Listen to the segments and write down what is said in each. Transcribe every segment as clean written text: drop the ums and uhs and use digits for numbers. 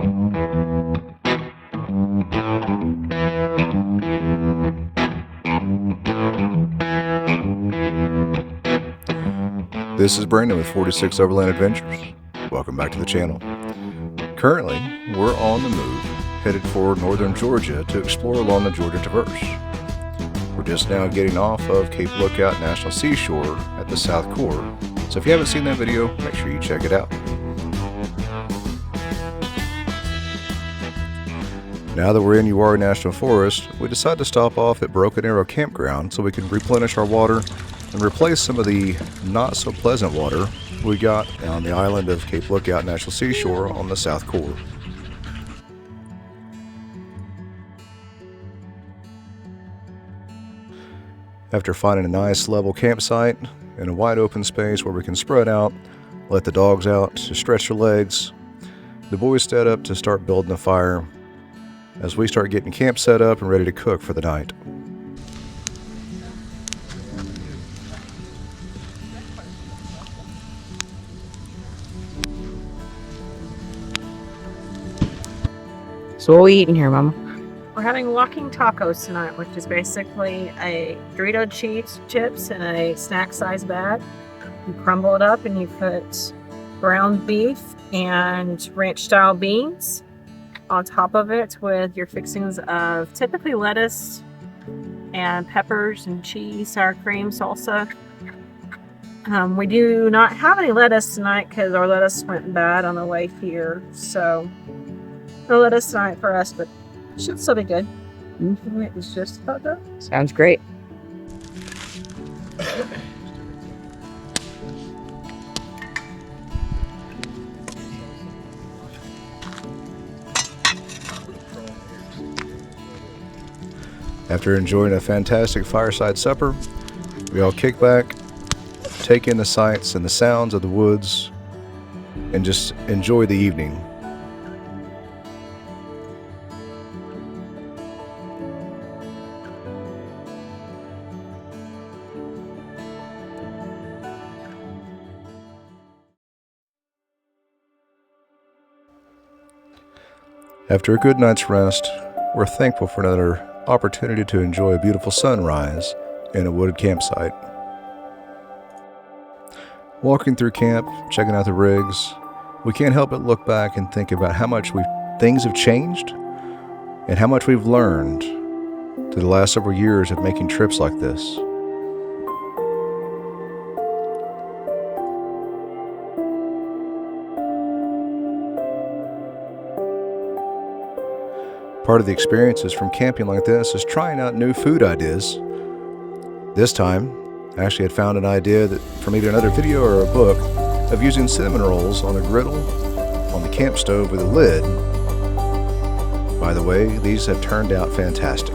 This is Brandon with 46 Overland Adventures. Welcome back to the channel. Currently, we're on the move, headed for northern Georgia to explore along the Georgia Traverse. We're just now getting off of Cape Lookout National Seashore at the South Core, so if you haven't seen that video, make sure you check it out. Now that we're in Uwharrie National Forest, we decided to stop off at Broken Arrow Campground so we can replenish our water and replace some of the not so pleasant water we got on the island of Cape Lookout National Seashore on the South Core. After finding a nice level campsite in a wide open space where we can spread out, let the dogs out to stretch their legs, the boys stood up to start building a fire as we start getting camp set up and ready to cook for the night. So what are we eating here, Mama? We're having walking tacos tonight, which is basically a Dorito cheese chips in a snack size bag. You crumble it up and you put ground beef and ranch style beans on top of it with your fixings of typically lettuce and peppers and cheese, sour cream, salsa. We do not have any lettuce tonight because our lettuce went bad on the way here, so no lettuce tonight for us, but it should still be good. It was just about that. Sounds great. After enjoying a fantastic fireside supper, we all kick back, take in the sights and the sounds of the woods, and just enjoy the evening. After a good night's rest, we're thankful for another opportunity to enjoy a beautiful sunrise in a wooded campsite. Walking through camp, checking out the rigs, we can't help but look back and think about how much things have changed and how much we've learned through the last several years of making trips like this. Part of the experiences from camping like this is trying out new food ideas. This time, I actually had found an idea from either another video or a book of using cinnamon rolls on a griddle on the camp stove with a lid. By the way, these have turned out fantastic.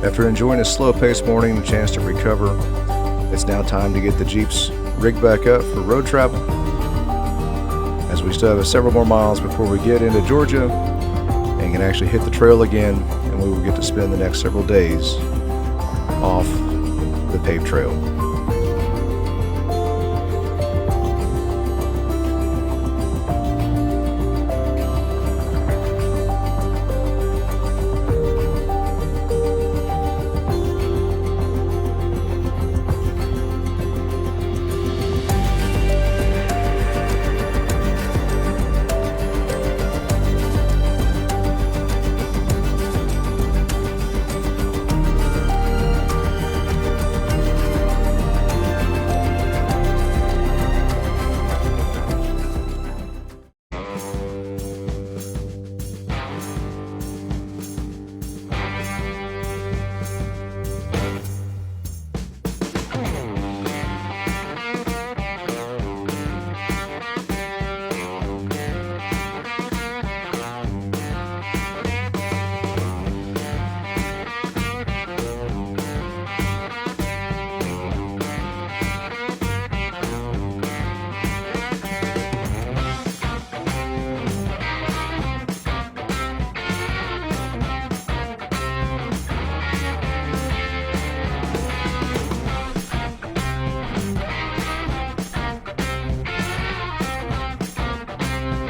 After enjoying a slow-paced morning and a chance to recover, it's now time to get the Jeeps rigged back up for road travel, as we still have several more miles before we get into Georgia and can actually hit the trail again, and we will get to spend the next several days off the paved trail.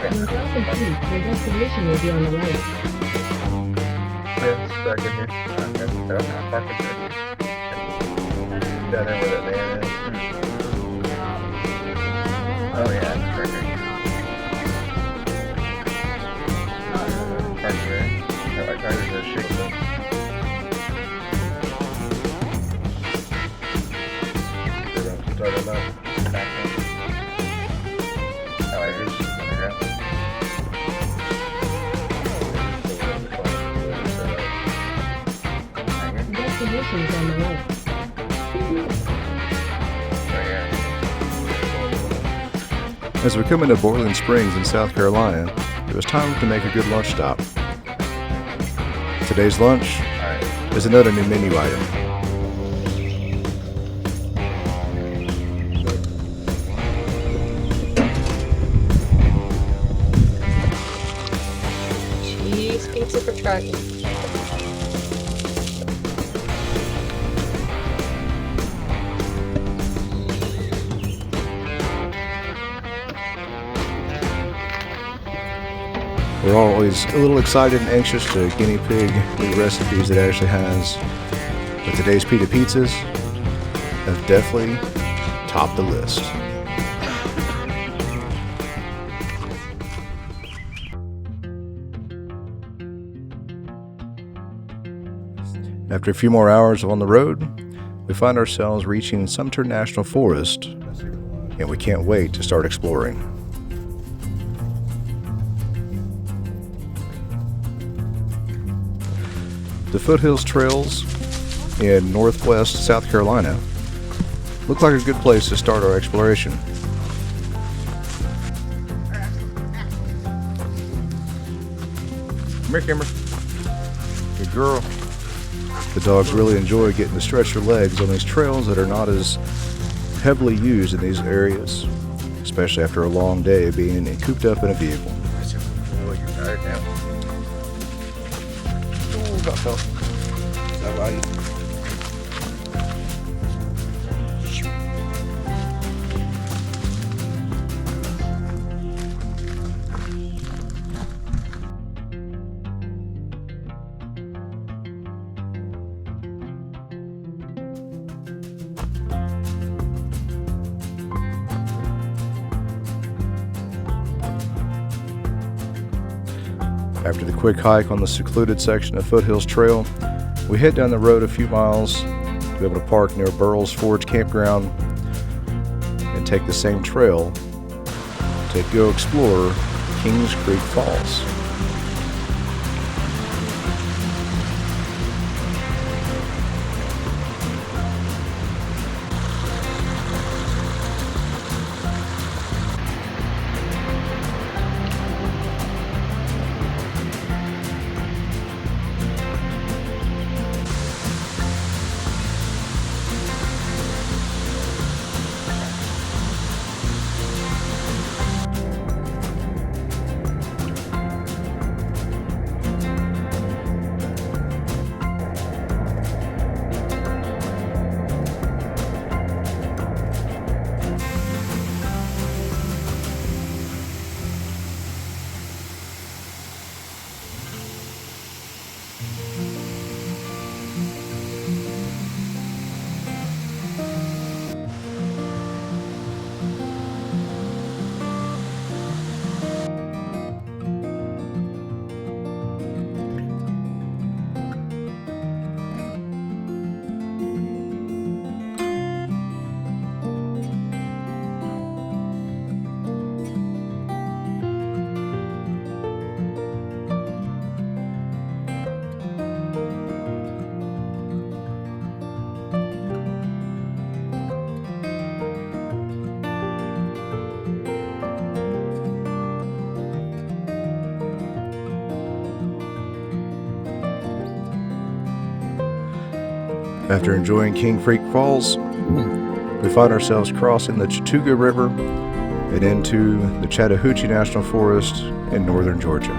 In 1,000 feet, your destination will be on the right. Yeah, it's back in here. Okay, so I'm gonna park it here. Down there where that man is. Oh yeah, it's perfect. Park there. Got my tires are shaking up. Talking about back end. Oh, it is underground. Destination is on the right. As we come into Boiling Springs in South Carolina, it was time to make a good lunch stop. Today's lunch is another new menu item. Cheese pizza for trucking. We're always a little excited and anxious to guinea pig new recipes that Ashley has, but today's pita pizzas have definitely topped the list. After a few more hours on the road, we find ourselves reaching Sumter National Forest, and we can't wait to start exploring. The Foothills Trails in northwest South Carolina look like a good place to start our exploration. Come here, Kimber. Good girl. The dogs really enjoy getting to stretch their legs on these trails that are not as heavily used in these areas, especially after a long day being cooped up in a vehicle. Oh, you're tired now. Oh, got felt. Is that right? After the quick hike on the secluded section of Foothills Trail, we head down the road a few miles to be able to park near Burrell's Forge Campground and take the same trail to go explore Kings Creek Falls. After enjoying King Creek Falls, we find ourselves crossing the Chattooga River and into the Chattahoochee National Forest in northern Georgia.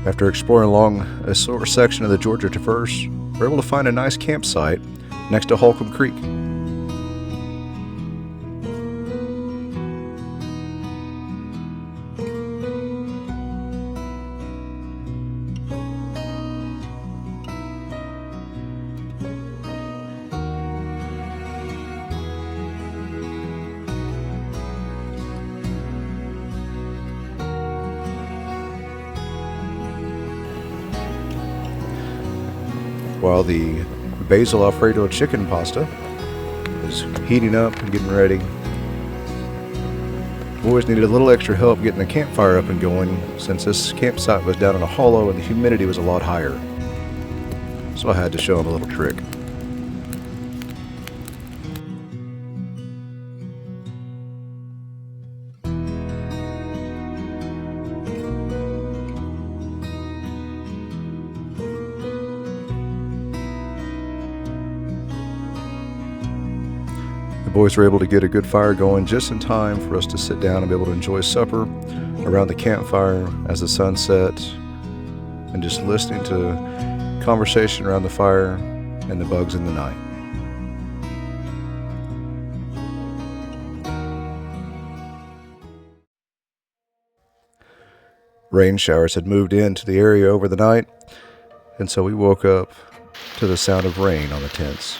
After exploring along a short section of the Georgia Traverse, we're able to find a nice campsite next to Holcomb Creek. While the basil Alfredo chicken pasta is heating up and getting ready, boys needed a little extra help getting the campfire up and going since this campsite was down in a hollow and the humidity was a lot higher. So I had to show them a little trick. The boys were able to get a good fire going just in time for us to sit down and be able to enjoy supper around the campfire as the sun set, and just listening to conversation around the fire and the bugs in the night. Rain showers had moved into the area over the night, and so we woke up to the sound of rain on the tents.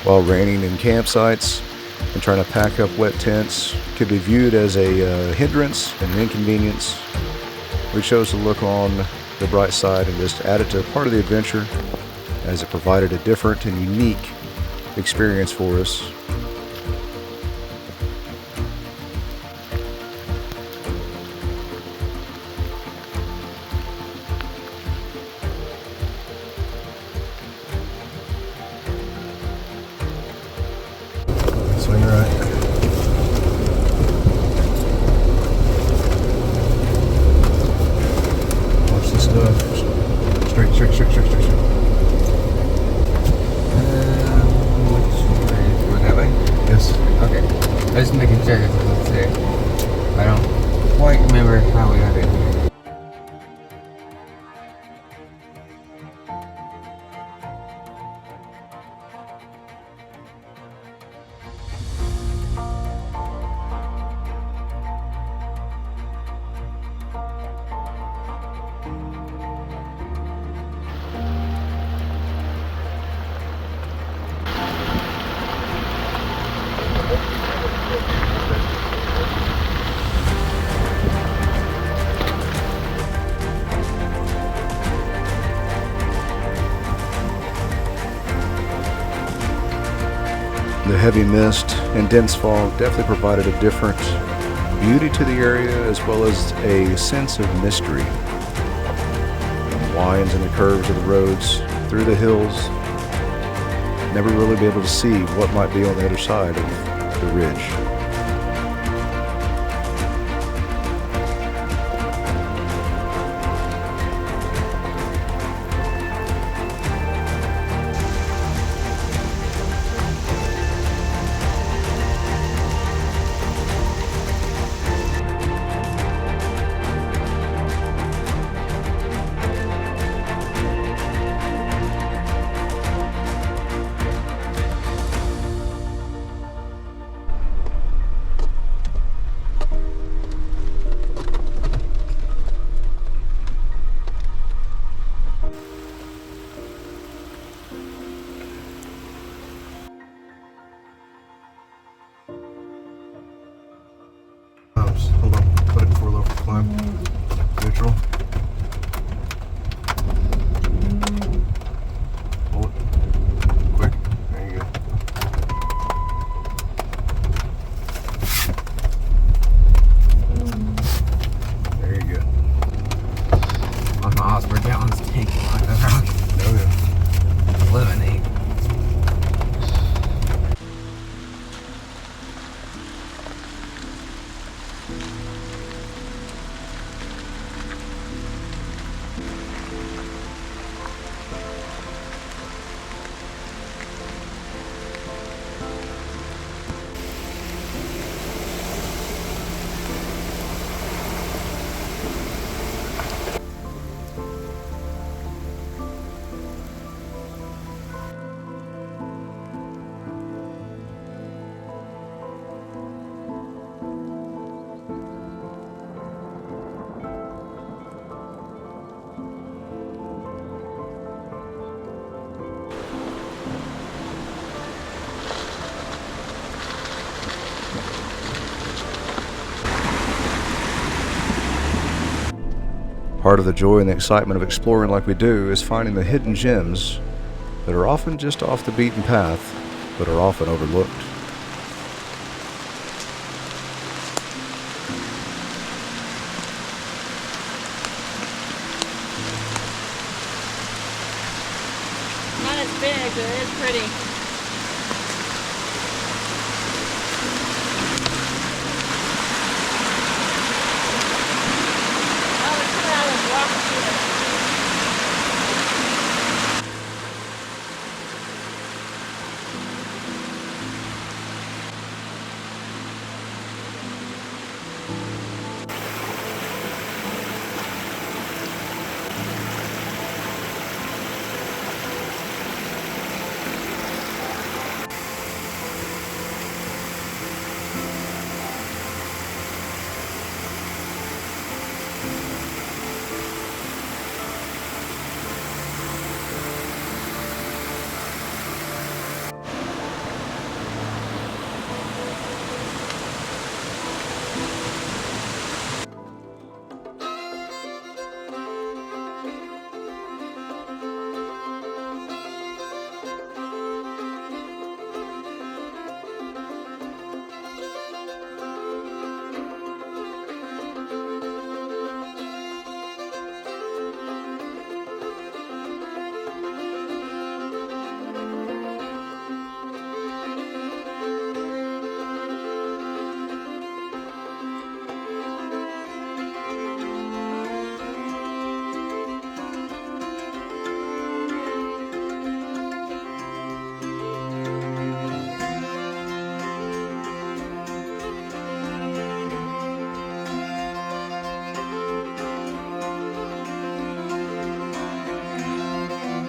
While raining in campsites and trying to pack up wet tents could be viewed as a hindrance and an inconvenience, we chose to look on the bright side and just add it to part of the adventure, as it provided a different and unique experience for us. Swing right. Watch this stuff. Straight, straight, straight, straight, straight, straight. What have I? Yes. Okay. I was making sure it's there. I don't quite remember how we got it here. The heavy mist and dense fog definitely provided a different beauty to the area, as well as a sense of mystery. The winds and the curves of the roads through the hills, never really be able to see what might be on the other side of the ridge. Part of the joy and the excitement of exploring like we do is finding the hidden gems that are often just off the beaten path, but are often overlooked. Not as big, but it is pretty. Oh, it's coming out of the rock here.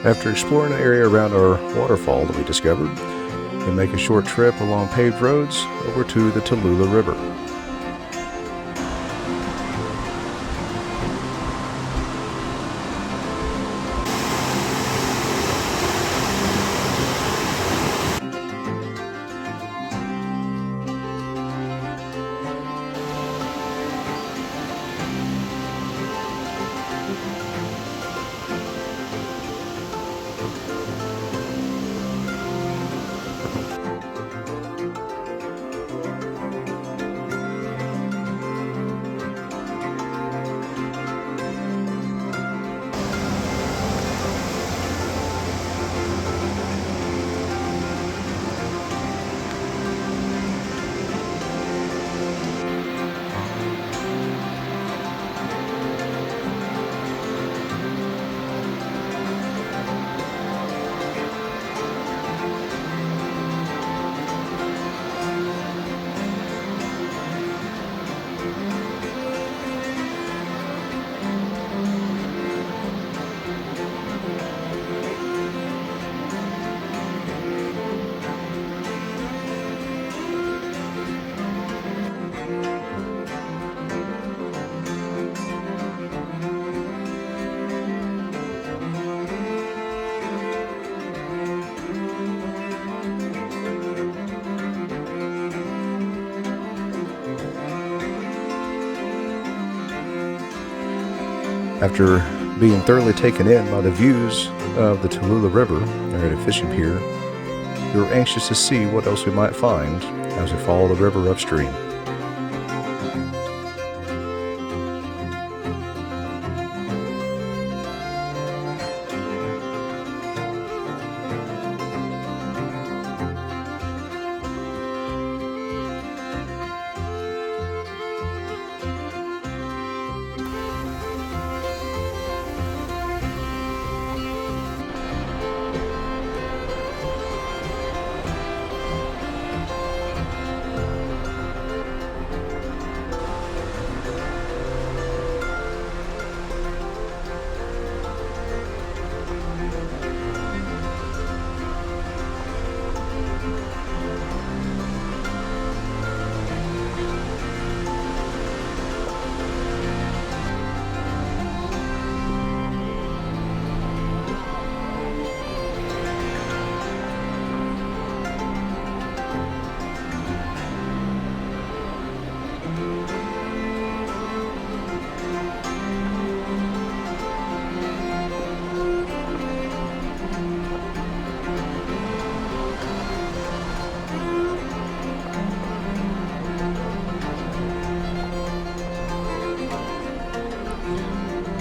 After exploring the area around our waterfall that we discovered, we make a short trip along paved roads over to the Tallulah River. After being thoroughly taken in by the views of the Tallulah River there at a fishing pier, we were anxious to see what else we might find as we follow the river upstream.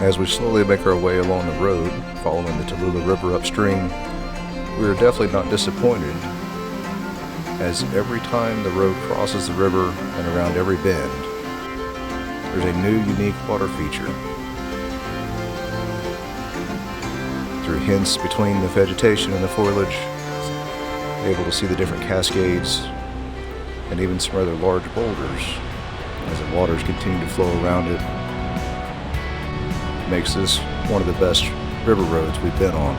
As we slowly make our way along the road, following the Tallulah River upstream, we are definitely not disappointed, as every time the road crosses the river and around every bend, there's a new unique water feature. Through hints between the vegetation and the foliage, able to see the different cascades and even some rather large boulders as the waters continue to flow around it. Makes this one of the best river roads we've been on.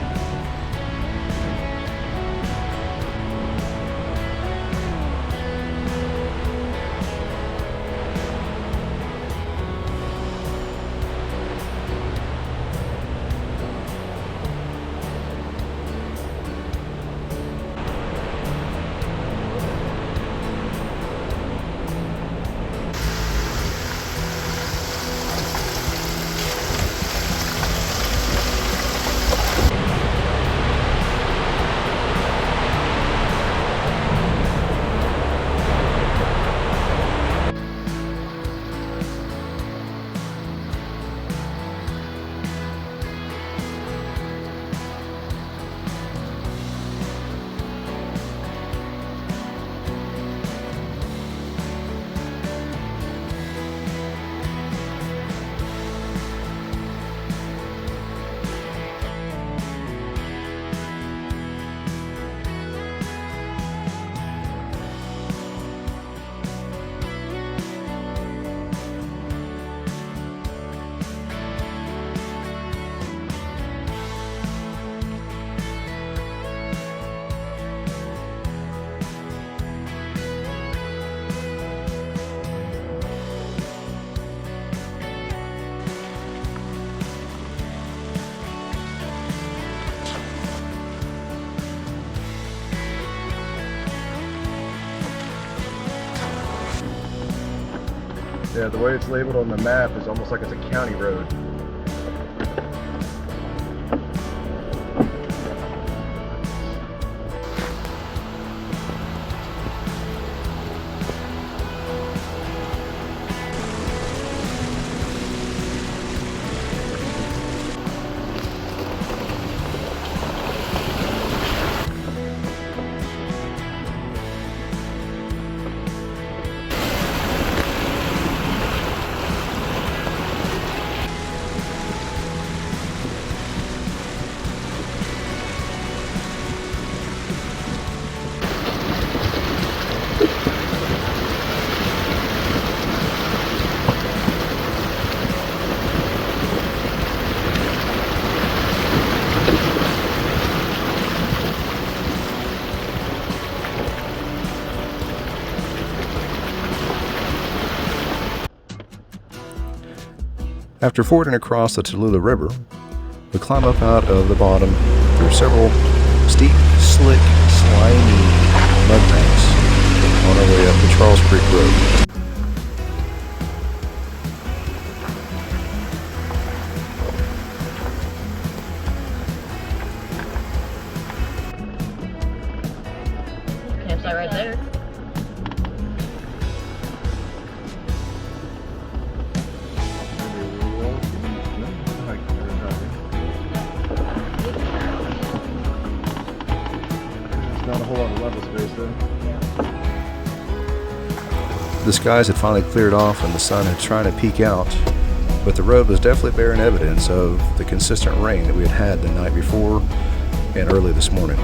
Yeah, the way it's labeled on the map is almost like it's a county road. After fording across the Tallulah River, we climb up out of the bottom through several steep, slick, slimy mud banks on our way up the Charles Creek Road. Campsite right there. Not a whole lot of level space there. The skies had finally cleared off and the sun had tried to peek out, but the road was definitely bearing evidence of the consistent rain that we had the night before and early this morning.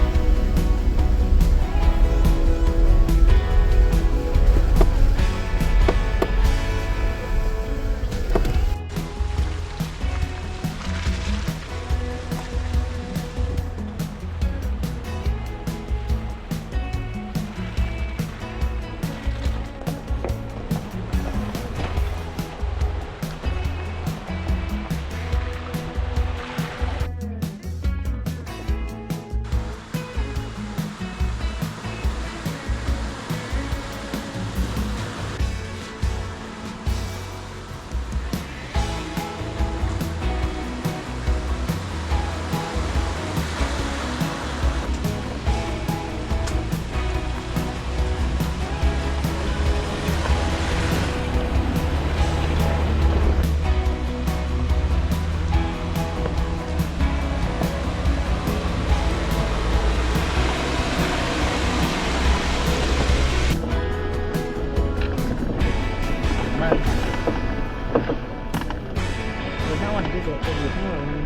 visit for the power line.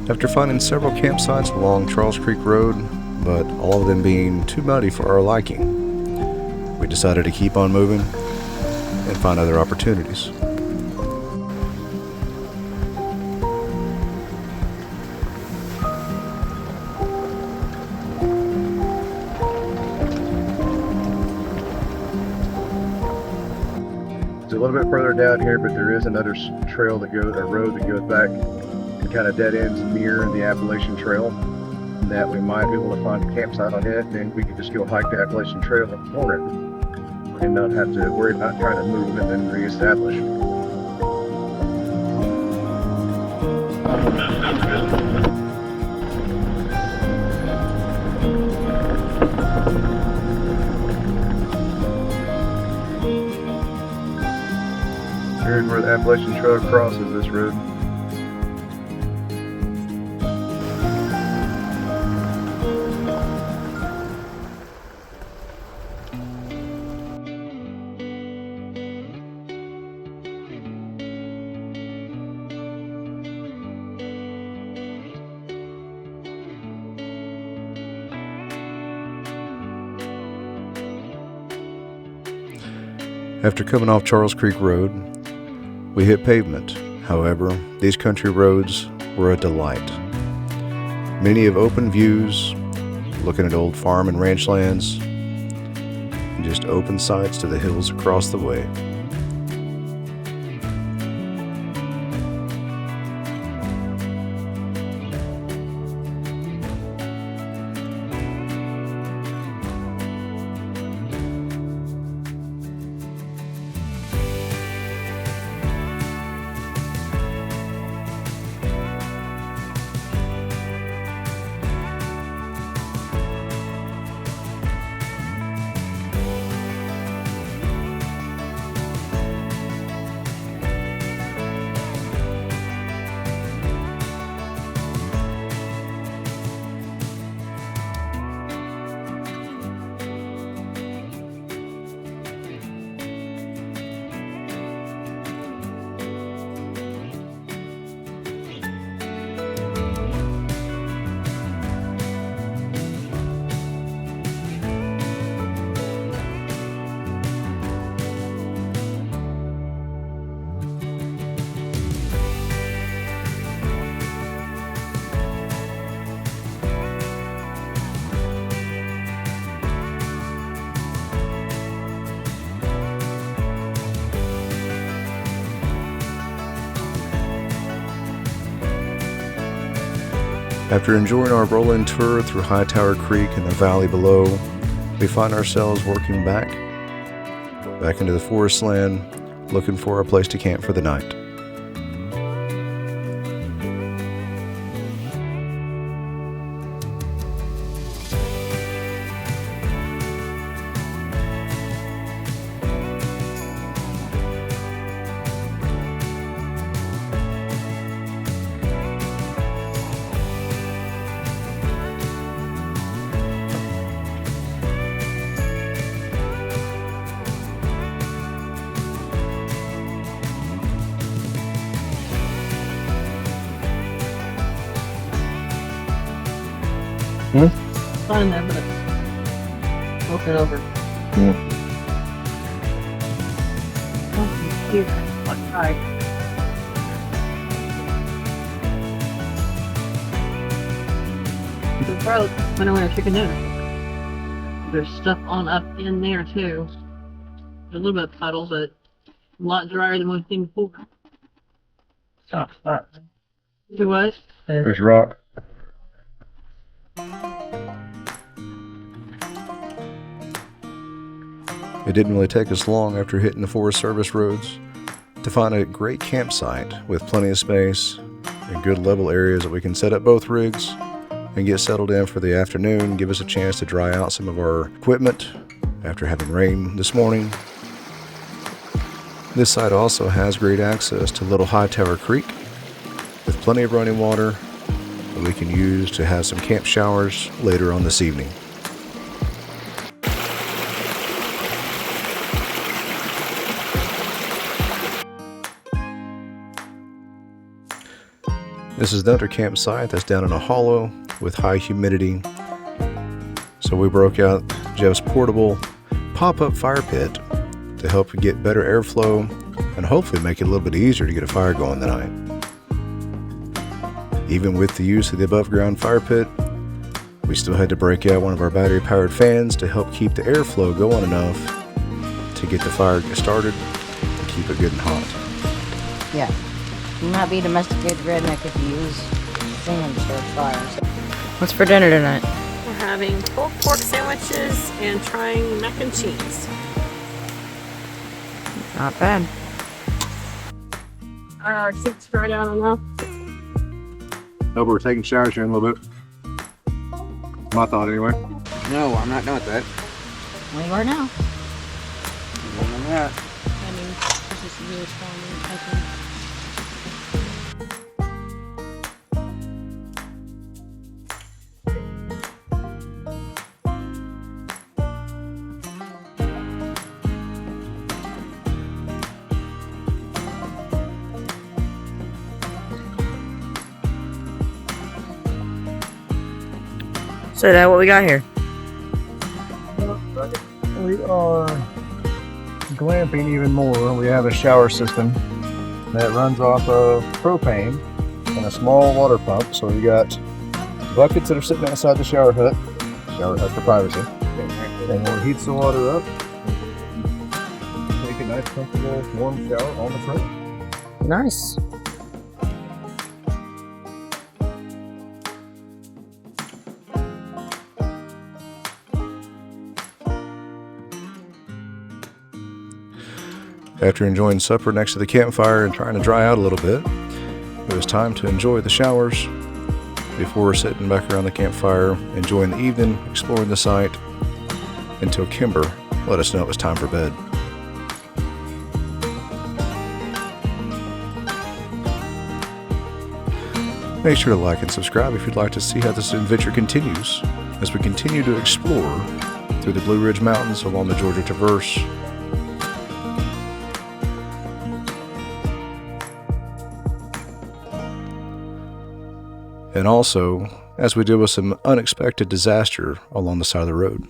After finding several campsites along Charles Creek Road, but all of them being too muddy for our liking, we decided to keep on moving and find other opportunities. It's a little bit further down here, but there is another trail that goes, a road that goes back and kind of dead ends near the Appalachian Trail that we might be able to find a campsite on it. Then we could just go hike the Appalachian Trail in the morning and not have to worry about trying to move and then reestablish. Here's where the Appalachian Trail crosses this road. After coming off Charles Creek Road, we hit pavement. However, these country roads were a delight. Many of open views, looking at old farm and ranch lands, and just open sights to the hills across the way. After enjoying our rolling tour through Hightower Creek and the valley below, we find ourselves working back into the forest land, looking for a place to camp for the night. Find evidence. Look it over. Oh, here. What side? the road when I went to chicken dinner. There's stuff on up in there too. A little bit of puddle, but a lot drier than we've seen before. Oh, fuck. Do what? There's rock. It didn't really take us long after hitting the Forest Service roads to find a great campsite with plenty of space and good level areas that we can set up both rigs and get settled in for the afternoon, give us a chance to dry out some of our equipment after having rain this morning. This site also has great access to Little Hightower Creek with plenty of running water that we can use to have some camp showers later on this evening. This is another campsite that's down in a hollow with high humidity. So we broke out Jeff's portable pop-up fire pit to help get better airflow and hopefully make it a little bit easier to get a fire going tonight. Even with the use of the above ground fire pit, we still had to break out one of our battery powered fans to help keep the airflow going enough to get the fire started and keep it good and hot. Yeah. You might be a domesticated redneck if you use singing to start fires. What's for dinner tonight? We're having pulled pork sandwiches and trying mac and cheese. Not bad. Are our seats dried out enough? No, but we're taking showers here in a little bit. My thought anyway. No, I'm not done with that. Well, you are now. I'm not. I mean, this is really strong, I think. So that what we got here? We are glamping even more. We have a shower system that runs off of propane and a small water pump. So we got buckets that are sitting outside the shower hut for privacy. And when it heats the water up, take a nice comfortable warm shower on the front. Nice. After enjoying supper next to the campfire and trying to dry out a little bit, it was time to enjoy the showers before sitting back around the campfire, enjoying the evening, exploring the site, until Kimber let us know it was time for bed. Make sure to like and subscribe if you'd like to see how this adventure continues as we continue to explore through the Blue Ridge Mountains along the Georgia Traverse. And also, as we deal with some unexpected disaster along the side of the road.